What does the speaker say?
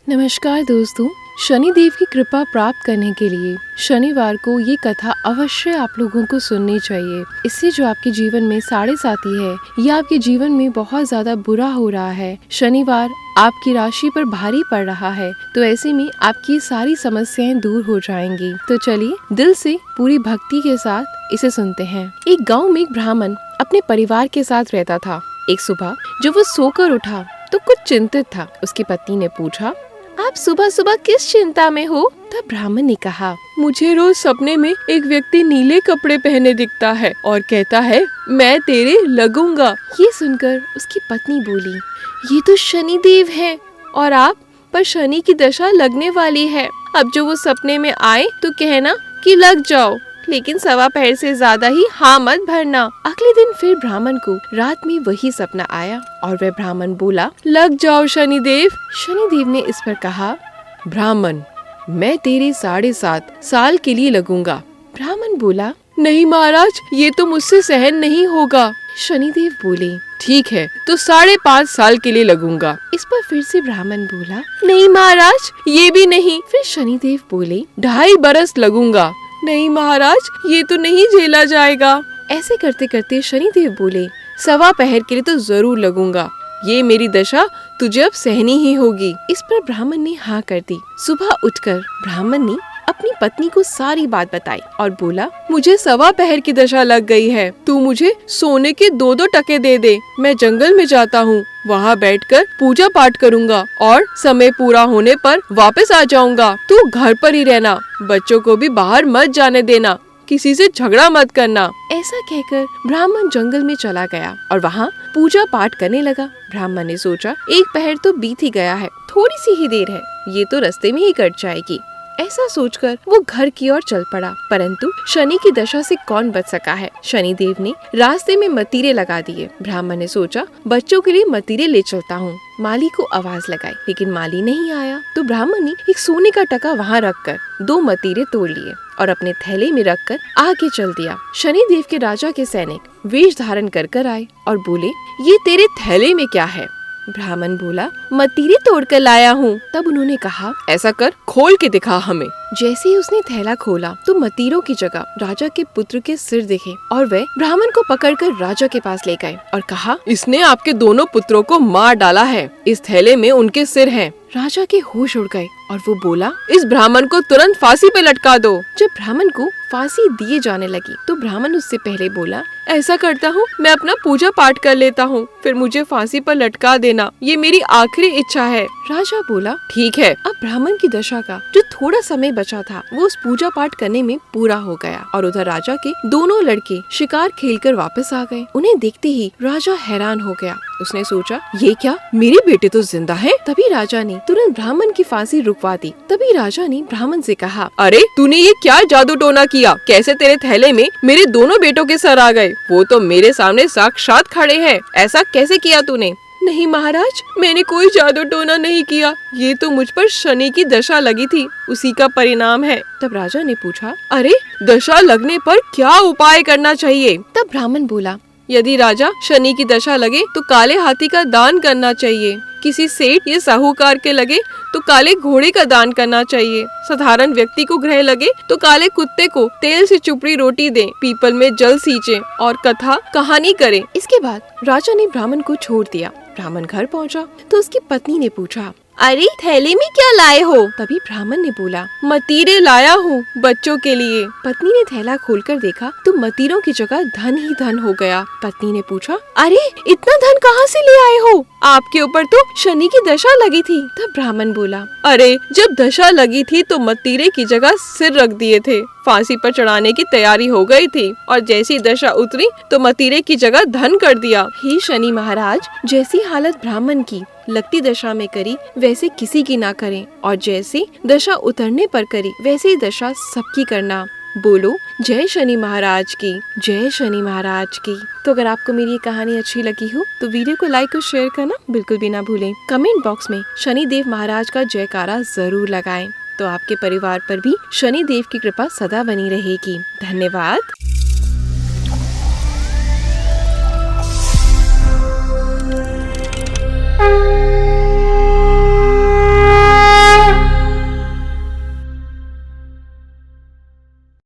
नमस्कार दोस्तों, शनिदेव की कृपा प्राप्त करने के लिए शनिवार को ये कथा अवश्य आप लोगों को सुननी चाहिए। इससे जो आपके जीवन में साढ़े साथी है या आपके जीवन में बहुत ज्यादा बुरा हो रहा है, शनिवार आपकी राशि पर भारी पड़ रहा है, तो ऐसे में आपकी सारी समस्याएं दूर हो जाएंगी। तो चलिए दिल से पूरी भक्ति के साथ इसे सुनते हैं। एक गाँव में एक ब्राह्मण अपने परिवार के साथ रहता था। एक सुबह जब वो सोकर उठा तो कुछ चिंतित था। उसकी पत्नी ने पूछा, आप सुबह सुबह किस चिंता में हो? तब ब्राह्मण ने कहा, मुझे रोज सपने में एक व्यक्ति नीले कपड़े पहने दिखता है और कहता है मैं तेरे लगूंगा। ये सुनकर उसकी पत्नी बोली, ये तो शनिदेव है और आप पर शनि की दशा लगने वाली है। अब जो वो सपने में आए तो कहना कि लग जाओ, लेकिन 1.25 से ज्यादा ही हाँ मत भरना। अगले दिन फिर ब्राह्मण को रात में वही सपना आया और वह ब्राह्मण बोला, लग जाओ शनिदेव। शनिदेव ने इस पर कहा, ब्राह्मण मैं तेरे 7.5 साल के लिए लगूंगा। ब्राह्मण बोला, नहीं महाराज, ये तो मुझसे सहन नहीं होगा। शनिदेव बोले, ठीक है तो 5.5 साल के लिए लगूंगा। इस पर फिर से ब्राह्मण बोला, नहीं महाराज, ये भी नहीं। फिर शनिदेव बोले, 2.5 बरस लगूंगा। नहीं महाराज, ये तो नहीं झेला जाएगा। ऐसे करते करते शनिदेव बोले, 1.25 पहर के लिए तो जरूर लगूंगा। ये मेरी दशा तुझे अब सहनी ही होगी। इस पर ब्राह्मण ने हाँ कर दी। सुबह उठकर ब्राह्मण ने अपनी पत्नी को सारी बात बताई और बोला, मुझे 1.25 पहर की दशा लग गई है। तू मुझे सोने के 2-2 टके दे दे। मैं जंगल में जाता हूँ, वहाँ बैठकर पूजा पाठ करूँगा और समय पूरा होने पर वापस आ जाऊँगा। तू घर पर ही रहना, बच्चों को भी बाहर मत जाने देना, किसी से झगड़ा मत करना। ऐसा कहकर ब्राह्मण जंगल में चला गया और वहाँ पूजा पाठ करने लगा। ब्राह्मण ने सोचा, 1 पहर तो बीत ही गया है, थोड़ी सी ही देर है, ये तो रास्ते में ही कट जाएगी। ऐसा सोचकर वो घर की ओर चल पड़ा। परंतु शनि की दशा से कौन बच सका है। शनिदेव ने रास्ते में मतीरे लगा दिए। ब्राह्मण ने सोचा, बच्चों के लिए मतीरे ले चलता हूँ। माली को आवाज लगाई, लेकिन माली नहीं आया। तो ब्राह्मण ने एक सोने का टका वहाँ रखकर 2 मतीरे तोड़ लिए और अपने थैले में रखकर आगे चल दिया। शनिदेव के राजा के सैनिक वेश धारण कर आए और बोले, ये तेरे थैले में क्या है? ब्राह्मण बोला, मतीरे तोड़कर लाया हूँ। तब उन्होंने कहा, ऐसा कर, खोल के दिखा हमें। जैसे ही उसने थैला खोला तो मतीरों की जगह राजा के पुत्र के सिर दिखे और वे ब्राह्मण को पकड़कर राजा के पास ले गए और कहा, इसने आपके दोनों पुत्रों को मार डाला है, इस थैले में उनके सिर हैं। राजा के होश उड़ गए और वो बोला, इस ब्राह्मण को तुरंत फांसी पे लटका दो। जब ब्राह्मण को फांसी दिए जाने लगी तो ब्राह्मण उससे पहले बोला, ऐसा करता हूँ, मैं अपना पूजा पाठ कर लेता हूँ, फिर मुझे फांसी पर लटका देना, ये मेरी आखिरी इच्छा है। राजा बोला, ठीक है। अब ब्राह्मण की दशा का जो थोड़ा समय बचा था वो उस पूजा पाठ करने में पूरा हो गया और उधर राजा के दोनों लड़के शिकार खेलकर वापस आ गए। उन्हें देखते ही राजा हैरान हो गया। उसने सोचा, ये क्या, मेरे बेटे तो जिंदा हैं। तभी राजा ने तुरंत ब्राह्मण की फांसी रुकवा दी। तभी राजा ने ब्राह्मण से कहा, अरे तूने ये क्या जादू टोना किया? कैसे तेरे थैले में मेरे दोनों बेटों के सर आ गए? वो तो मेरे सामने साक्षात खड़े हैं, ऐसा कैसे किया तूने? नहीं महाराज, मैंने कोई जादू टोना नहीं किया, ये तो मुझ पर शनि की दशा लगी थी, उसी का परिणाम है। तब राजा ने पूछा, अरे दशा लगने पर क्या उपाय करना चाहिए? तब ब्राह्मण बोला, यदि राजा शनि की दशा लगे तो काले हाथी का दान करना चाहिए, किसी सेठ या साहूकार के लगे तो काले घोड़े का दान करना चाहिए, साधारण व्यक्ति को ग्रह लगे तो काले कुत्ते को तेल से चुपड़ी रोटी दें, पीपल में जल सींचे और कथा कहानी करें। इसके बाद राजा ने ब्राह्मण को छोड़ दिया। ब्राह्मण घर पहुंचा तो उसकी पत्नी ने पूछा, अरे थैले में क्या लाए हो? तभी ब्राह्मण ने बोला, मतीरे लाया हूँ बच्चों के लिए। पत्नी ने थैला खोलकर देखा तो मतीरों की जगह धन ही धन हो गया। पत्नी ने पूछा, अरे इतना धन कहाँ से ले आए हो? आपके ऊपर तो शनि की दशा लगी थी। तब ब्राह्मण बोला, अरे जब दशा लगी थी तो मतीरे की जगह सिर रख दिए थे, फांसी पर चढ़ाने की तैयारी हो गई थी और जैसी दशा उतरी तो मतीरे की जगह धन कर दिया। हे शनि महाराज, जैसी हालत ब्राह्मण की लगती दशा में करी वैसे किसी की ना करें और जैसी दशा उतरने पर करी वैसी दशा सबकी करना। बोलो जय शनि महाराज की, जय शनि महाराज की। तो अगर आपको मेरी ये कहानी अच्छी लगी हो तो वीडियो को लाइक और शेयर करना बिल्कुल भी ना भूलें। कमेंट बॉक्स में शनि देव महाराज का जयकारा जरूर लगाएं, तो आपके परिवार पर भी शनि देव की कृपा सदा बनी रहेगी। धन्यवाद।